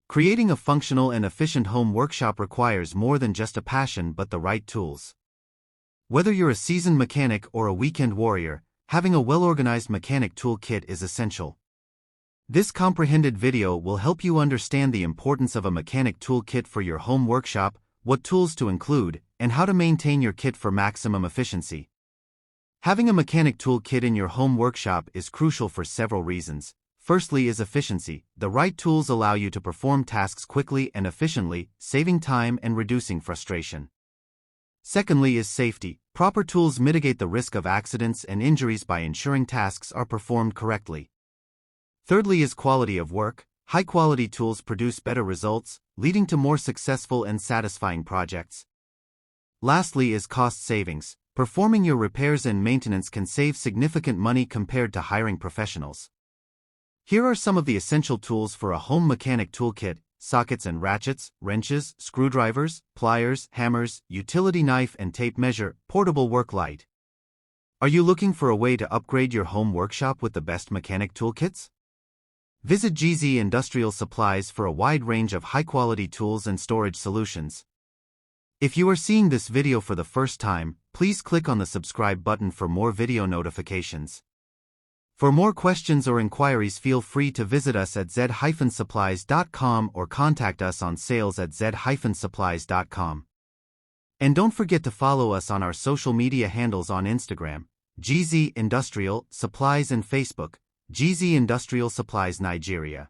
Creating a functional and efficient home workshop requires more than just a passion but the right tools. Whether you're a seasoned mechanic or a weekend warrior, having a well-organized mechanic toolkit is essential. This comprehended video will help you understand the importance of a mechanic toolkit for your home workshop, what tools to include, and how to maintain your kit for maximum efficiency. Having a mechanic toolkit in your home workshop is crucial for several reasons. Firstly is efficiency. The right tools allow you to perform tasks quickly and efficiently, saving time and reducing frustration. Secondly is safety. Proper tools mitigate the risk of accidents and injuries by ensuring tasks are performed correctly. Thirdly is quality of work. High-quality tools produce better results, leading to more successful and satisfying projects. Lastly is cost savings. Performing your repairs and maintenance can save significant money compared to hiring professionals. Here are some of the essential tools for a home mechanic toolkit: sockets and ratchets, wrenches, screwdrivers, pliers, hammers, utility knife and tape measure, portable work light. Are you looking for a way to upgrade your home workshop with the best mechanic toolkits? Visit GZ Industrial Supplies for a wide range of high-quality tools and storage solutions. If you are seeing this video for the first time, please click on the subscribe button for more video notifications. For more questions or inquiries, feel free to visit us at z-supplies.com or contact us on sales@z-supplies.com. And don't forget to follow us on our social media handles on Instagram, GZ Industrial Supplies, and Facebook, GZ Industrial Supplies Nigeria.